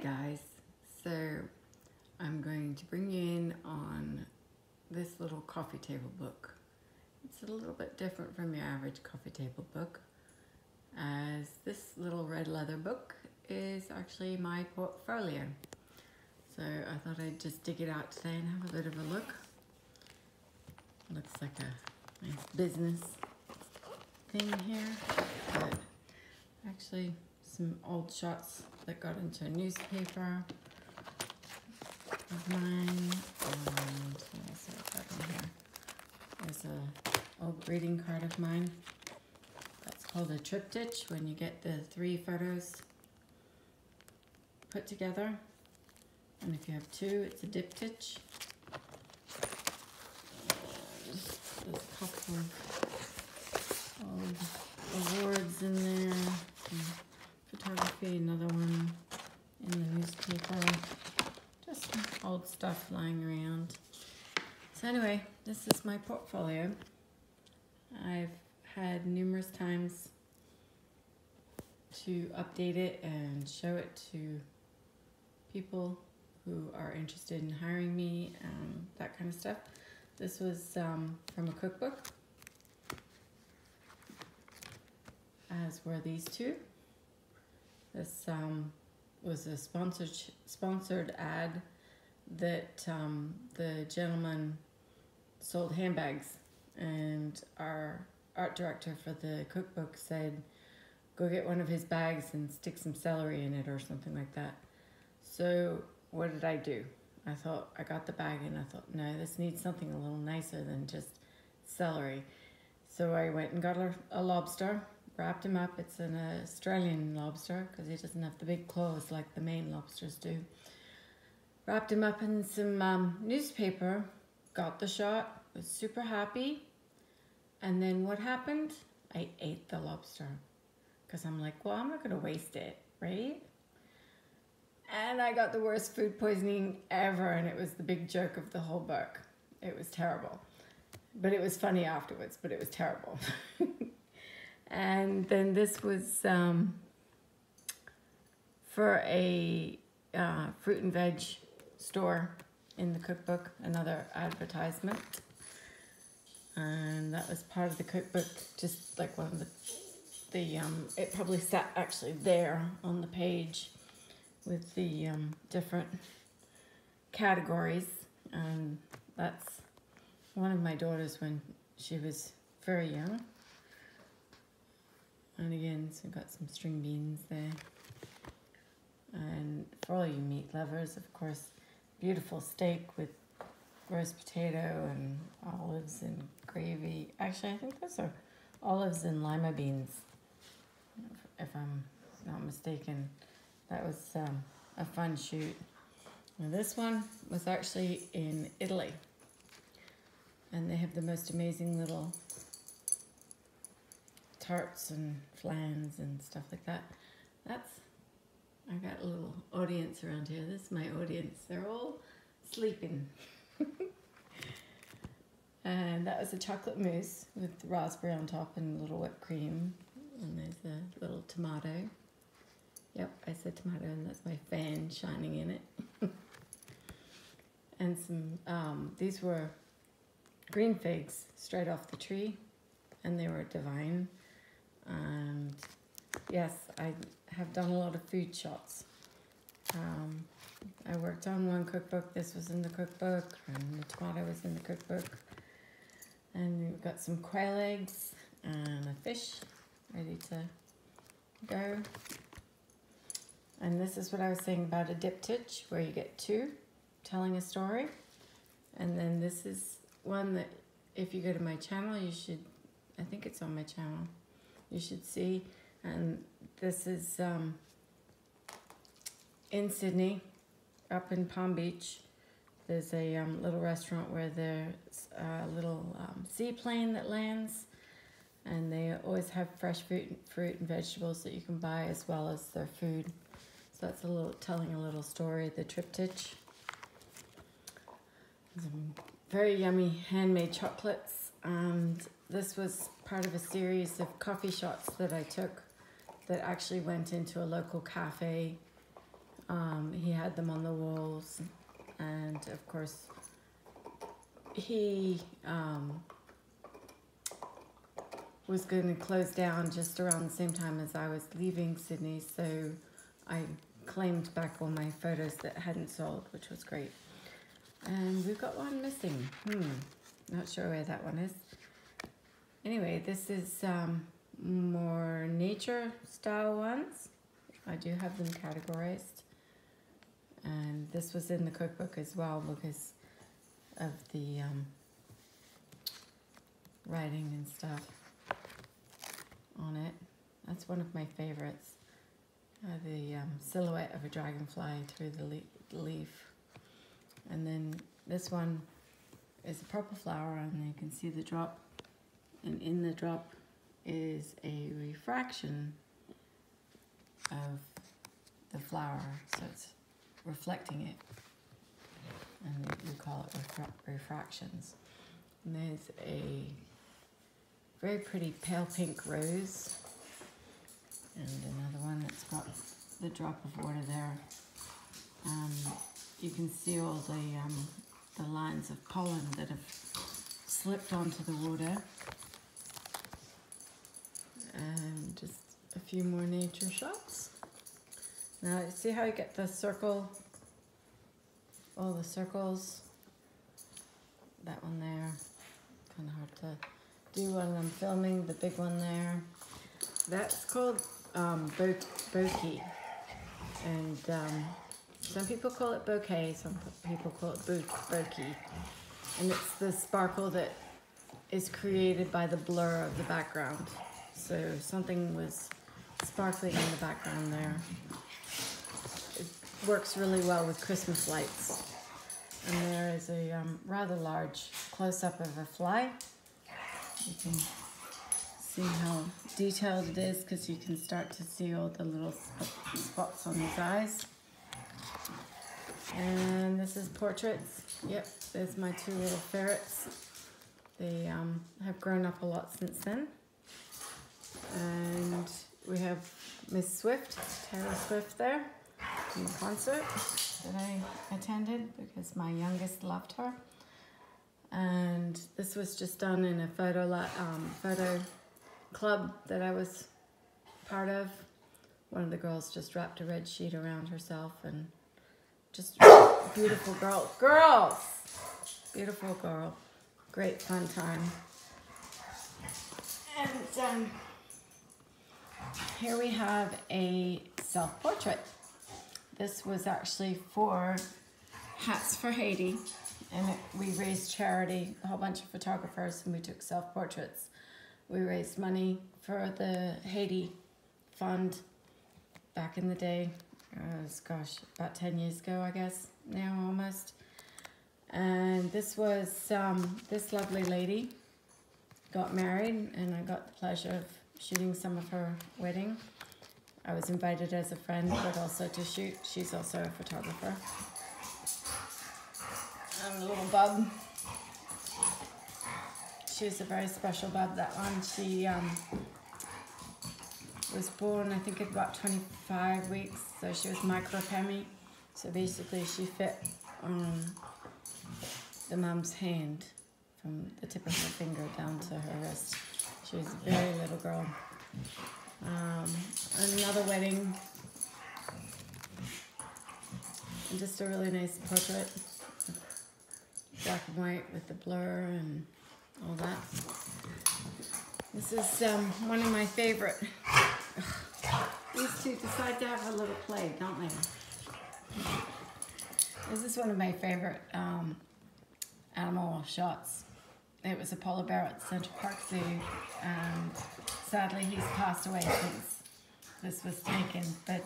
guys, so I'm going to bring you in on this little coffee table book. It's a little bit different from your average coffee table book, as this little red leather book is actually my portfolio. So I thought I'd just dig it out today and have a bit of a look. Looks like a nice business thing here, but actually some old shots that got into a newspaper of mine, and what else have I got in here? There's a old greeting card of mine. That's called a triptych, when you get the 3 photos put together. And if you have 2, it's a diptych. There's a couple of old awards in there. Photography, another one in the newspaper. Just some old stuff lying around. So anyway, this is my portfolio. I've had numerous times to update it and show it to people who are interested in hiring me and that kind of stuff. This was from a cookbook, as were these 2. This was a sponsored ad that the gentleman sold handbags, and our art director for the cookbook said, go get one of his bags and stick some celery in it or something like that. So what did I do? I got the bag and I thought, no, this needs something a little nicer than just celery. So I went and got a lobster, wrapped him up. It's an Australian lobster because he doesn't have the big claws like the Maine lobsters do. Wrapped him up in some newspaper, got the shot, was super happy. And then what happened? I ate the lobster because I'm like, well, I'm not going to waste it, right? And I got the worst food poisoning ever, and it was the big joke of the whole book. It was terrible. But it was funny afterwards, but it was terrible. And then this was for a fruit and veg store in the cookbook, another advertisement. And that was part of the cookbook, just like one of the it probably sat actually there on the page with the different categories. And that's one of my daughters when she was very young. And again, so we've got some string beans there. And for all you meat lovers, of course, beautiful steak with roast potato and olives and gravy. Actually, I think those are olives and lima beans, if I'm not mistaken. That was a fun shoot. And this one was actually in Italy. And they have the most amazing little tarts and flans and stuff like that. I got a little audience around here. This is my audience. They're all sleeping. And that was a chocolate mousse with raspberry on top and a little whipped cream. And there's a little tomato. Yep, I said tomato, and that's my fan shining in it. And some, these were green figs straight off the tree, and they were divine. And yes, I have done a lot of food shots. I worked on one cookbook. This was in the cookbook, and the tomato was in the cookbook. And we've got some quail eggs and a fish ready to go. And this is what I was saying about a diptych, where you get 2 telling a story. And then this is one that, if you go to my channel, you should, I think it's on my channel, you should see. And this is in Sydney, up in Palm Beach. There's a little restaurant where there's a little seaplane that lands, and they always have fresh fruit and vegetables that you can buy, as well as their food. So that's telling a little story, the triptych. Some very yummy handmade chocolates, and this was part of a series of coffee shots that I took that actually went into a local cafe He had them on the walls, and of course he was going to close down just around the same time as I was leaving Sydney, so I claimed back all my photos that hadn't sold, which was great. And we've got one missing. Not sure where that one is. Anyway, this is more nature style ones. I do have them categorized. And this was in the cookbook as well because of the writing and stuff on it. That's one of my favorites. The silhouette of a dragonfly through the leaf. And then this one is a purple flower, and you can see the drop. And in the drop is a refraction of the flower, so it's reflecting it. And we call it refractions. And there's a very pretty pale pink rose, and another one that's got the drop of water there. You can see all the lines of pollen that have slipped onto the water. And just a few more nature shots. Now, see how you get the circle, all the circles? That one there, kind of hard to do when I'm filming, the big one there. That's called bokeh, and some people call it bouquet, some people call it bokeh, and it's the sparkle that is created by the blur of the background. So something was sparkling in the background there. It works really well with Christmas lights. And there is a rather large close-up of a fly. You can see how detailed it is because you can start to see all the little spots on his eyes. And this is portraits. Yep, there's my two little ferrets. They have grown up a lot since then. And we have Miss Swift, Taylor Swift there, in concert that I attended because my youngest loved her. And this was just done in a photo club that I was part of. One of the girls just wrapped a red sheet around herself, and just beautiful girls, beautiful girl, great fun time. And here we have a self-portrait. This was actually for Hats for Haiti, and we raised charity, a whole bunch of photographers, and we took self-portraits. We raised money for the Haiti fund back in the day. Gosh, about 10 years ago, I guess, now almost. And this was, this lovely lady got married, and I got the pleasure of shooting some of her wedding. I was invited as a friend, but also to shoot. She's also a photographer. And a little bub. She was a very special bub, that one. She was born, I think, at about 25 weeks, so she was micropemi. So basically she fit on the mom's hand from the tip of her finger down to her wrist. She was a very little girl. Another wedding, and just a really nice portrait, black and white with the blur and all that. This is one of my favorite. These two decide to have a little play, don't they? This is one of my favorite animal shots. It was a polar bear at Central Park Zoo, and sadly he's passed away since this was taken. But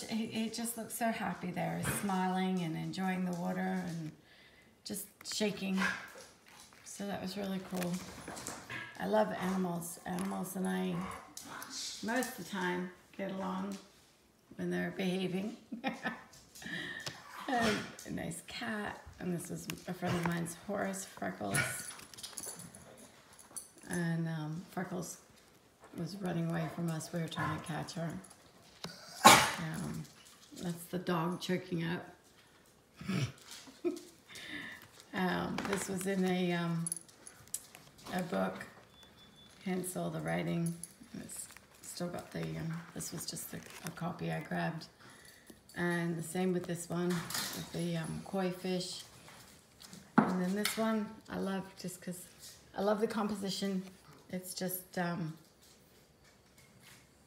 he just looks so happy there, smiling and enjoying the water and just shaking. So that was really cool. I love animals. Animals and I, most of the time, get along when they're behaving. And a nice cat. And this was a friend of mine's horse, Freckles. And Freckles was running away from us. We were trying to catch her. That's the dog choking up. This was in a book, hence all the writing. It's still got the, this was just a copy I grabbed. And the same with this one, with the koi fish. And then this one, I love just because I love the composition. It's just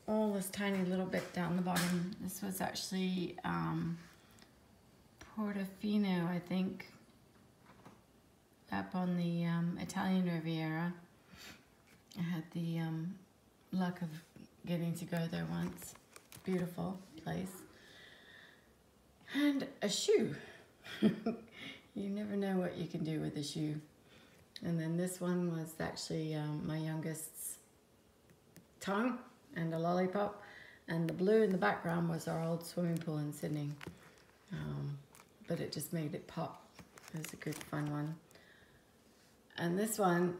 all this tiny little bit down the bottom. This was actually Portofino, I think, up on the Italian Riviera. I had the luck of getting to go there once. Beautiful place. And a shoe. You never know what you can do with a shoe. And then this one was actually my youngest's tongue and a lollipop. And the blue in the background was our old swimming pool in Sydney. But it just made it pop. It was a good fun one. And this one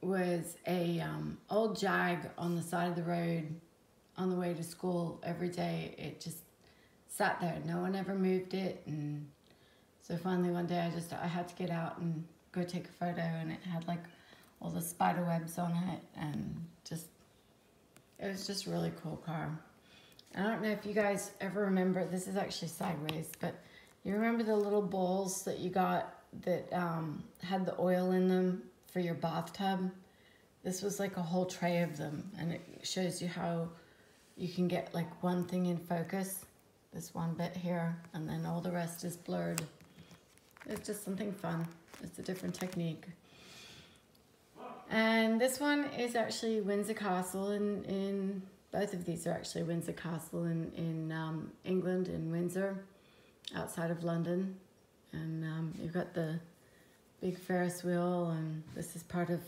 was a old Jag on the side of the road on the way to school every day. It just sat there. No one ever moved it. And so finally one day I had to get out and go take a photo, and it had like all the spider webs on it, and just, it was just a really cool car. I don't know if you guys ever remember, this is actually sideways, but you remember the little bowls that you got that had the oil in them for your bathtub? This was like a whole tray of them, and it shows you how you can get like one thing in focus, this one bit here, and then all the rest is blurred. It's just something fun. It's a different technique. And this one is actually Windsor Castle in both of these are actually Windsor Castle in England, in Windsor, outside of London. And you've got the big Ferris wheel, and this is part of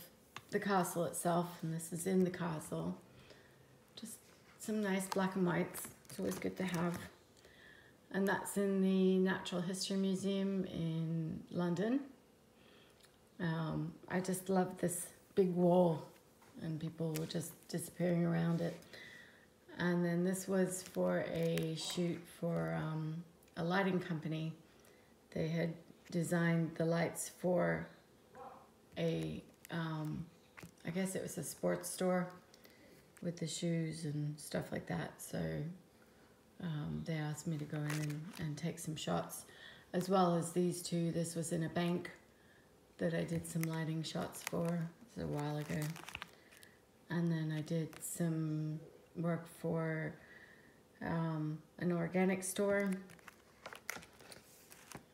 the castle itself, and this is in the castle. Just some nice black and whites. It's always good to have. And that's in the Natural History Museum in London. I just love this big wall, and people were just disappearing around it. And then this was for a shoot for a lighting company. They had designed the lights for a, I guess it was a sports store with the shoes and stuff like that. So they asked me to go in and take some shots, as well as these two. This was in a bank that I did some lighting shots for. This was a while ago. And then I did some work for an organic store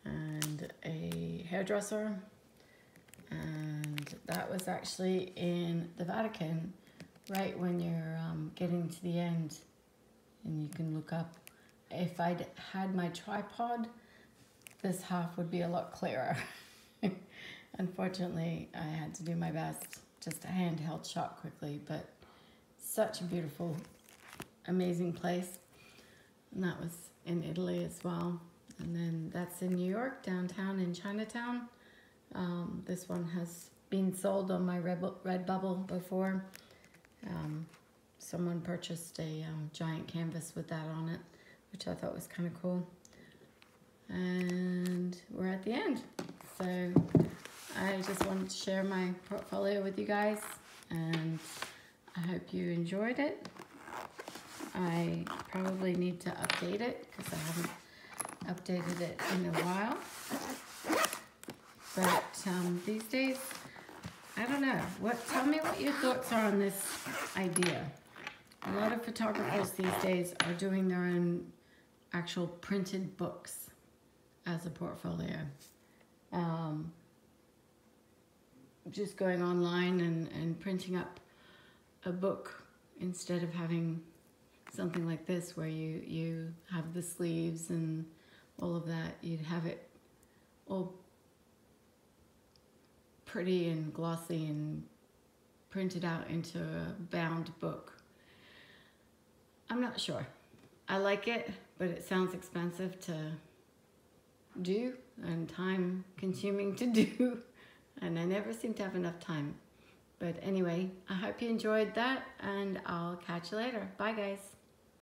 and a hairdresser. And that was actually in the Vatican, right when you're getting to the end, and you can look up. If I'd had my tripod, this half would be a lot clearer. Unfortunately, I had to do my best, just a handheld shot quickly, but such a beautiful, amazing place. And that was in Italy as well. And then that's in New York, downtown in Chinatown. This one has been sold on my Redbubble before. Someone purchased a giant canvas with that on it, which I thought was kind of cool. And we're at the end. So I just wanted to share my portfolio with you guys, and I hope you enjoyed it. I probably need to update it because I haven't updated it in a while. But these days, I don't know. Tell me what your thoughts are on this idea. A lot of photographers these days are doing their own actual printed books as a portfolio. Just going online and printing up a book instead of having something like this where you have the sleeves and all of that. You'd have it all pretty and glossy and printed out into a bound book. I'm not sure. I like it, but it sounds expensive to do and time consuming to do, and I never seem to have enough time. But anyway, I hope you enjoyed that, and I'll catch you later. Bye guys.